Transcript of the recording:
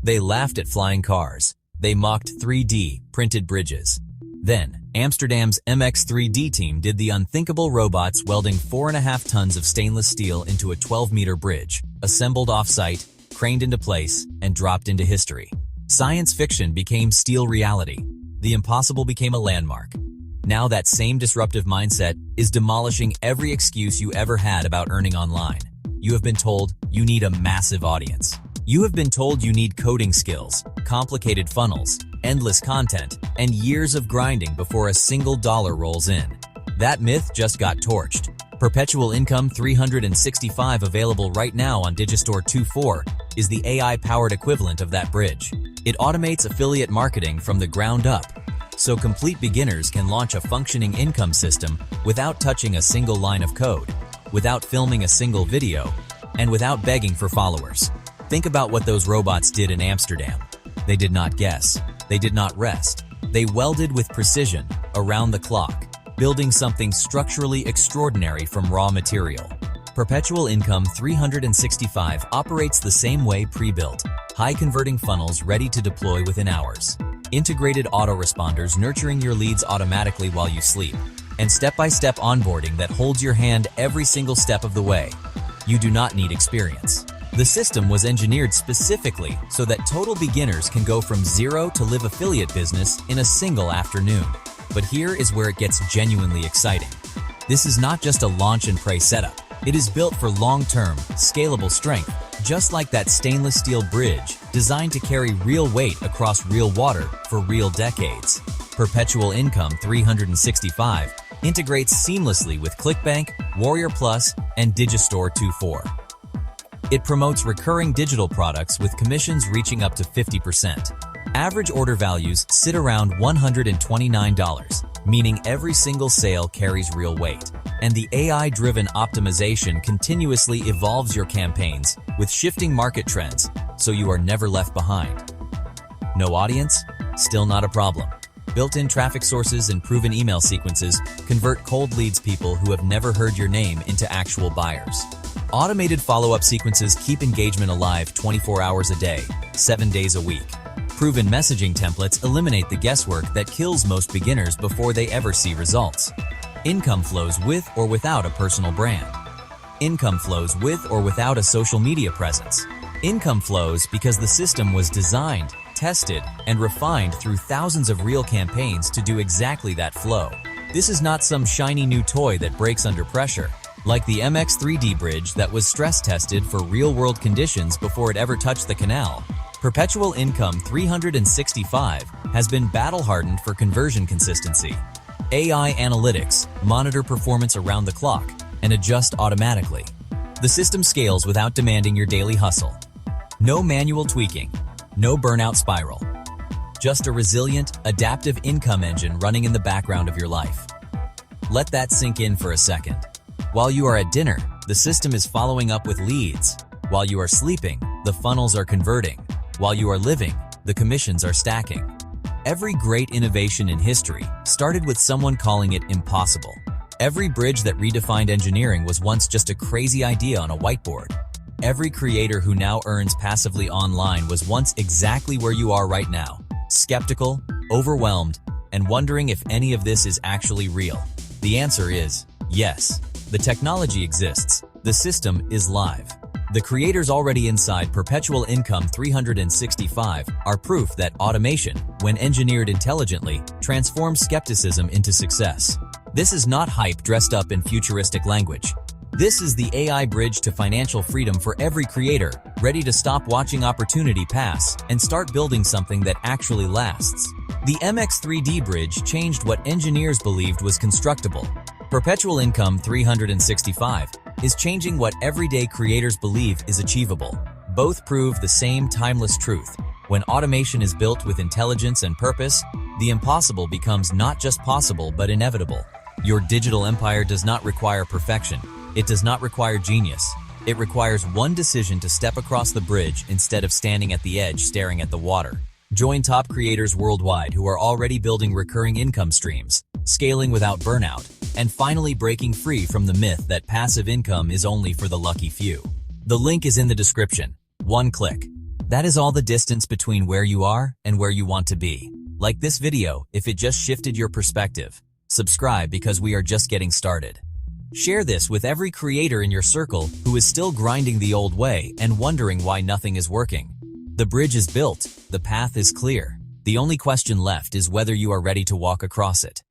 They laughed at flying cars. They mocked 3D printed bridges. Then, Amsterdam's MX3D team did the unthinkable: robots welding 4.5 tons of stainless steel into a 12-meter bridge, assembled off-site, craned into place, and dropped into history. Science fiction became steel reality. The impossible became a landmark. Now that same disruptive mindset is demolishing every excuse you ever had about earning online. You have been told you need a massive audience. You have been told you need coding skills, complicated funnels, endless content, and years of grinding before a single dollar rolls in. That myth just got torched. Perpetual Income 365, available right now on Digistore 2.4, is the AI-powered equivalent of that bridge. It automates affiliate marketing from the ground up, so complete beginners can launch a functioning income system without touching a single line of code, without filming a single video, and without begging for followers. Think about what those robots did in Amsterdam. They did not guess. They did not rest. They welded with precision, around the clock, building something structurally extraordinary from raw material. Perpetual Income 365 operates the same way: pre-built, high-converting funnels ready to deploy within hours, integrated autoresponders nurturing your leads automatically while you sleep, and step-by-step onboarding that holds your hand every single step of the way. You do not need experience. The system was engineered specifically so that total beginners can go from zero to live affiliate business in a single afternoon. But here is where it gets genuinely exciting. This is not just a launch and pray setup. It is built for long-term, scalable strength, just like that stainless steel bridge designed to carry real weight across real water for real decades. Perpetual Income 365 integrates seamlessly with ClickBank, Warrior Plus, and Digistore 2.4. It promotes recurring digital products with commissions reaching up to 50%. Average order values sit around $129, meaning every single sale carries real weight. And the AI-driven optimization continuously evolves your campaigns with shifting market trends, so you are never left behind. No audience? Still not a problem. Built-in traffic sources and proven email sequences convert cold leads, people who have never heard your name, into actual buyers. Automated follow-up sequences keep engagement alive 24 hours a day, 7 days a week. Proven messaging templates eliminate the guesswork that kills most beginners before they ever see results. Income flows with or without a personal brand. Income flows with or without a social media presence. Income flows because the system was designed, tested, and refined through thousands of real campaigns to do exactly that flow. This is not some shiny new toy that breaks under pressure, like the MX3D bridge that was stress-tested for real-world conditions before it ever touched the canal. Perpetual Income 365 has been battle-hardened for conversion consistency. AI analytics monitor performance around the clock and adjust automatically. The system scales without demanding your daily hustle. No manual tweaking, no burnout spiral. Just a resilient, adaptive income engine running in the background of your life. Let that sink in for a second. While you are at dinner, the system is following up with leads. While you are sleeping, the funnels are converting. While you are living, the commissions are stacking. Every great innovation in history started with someone calling it impossible. Every bridge that redefined engineering was once just a crazy idea on a whiteboard. Every creator who now earns passively online was once exactly where you are right now, skeptical, overwhelmed, and wondering if any of this is actually real. The answer is yes. The technology exists. The system is live. The creators already inside Perpetual Income 365 are proof that automation, when engineered intelligently, transforms skepticism into success. This is not hype dressed up in futuristic language. This is the AI bridge to financial freedom for every creator, ready to stop watching opportunity pass and start building something that actually lasts. The MX3D bridge changed what engineers believed was constructible. Perpetual Income 365 is changing what everyday creators believe is achievable. Both prove the same timeless truth. When automation is built with intelligence and purpose, the impossible becomes not just possible but inevitable. Your digital empire does not require perfection. It does not require genius. It requires one decision to step across the bridge instead of standing at the edge staring at the water. Join top creators worldwide who are already building recurring income streams, scaling without burnout, and finally breaking free from the myth that passive income is only for the lucky few. The link is in the description. One click. That is all the distance between where you are and where you want to be. Like this video if it just shifted your perspective. Subscribe because we are just getting started. Share this with every creator in your circle who is still grinding the old way and wondering why nothing is working. The bridge is built, the path is clear. The only question left is whether you are ready to walk across it.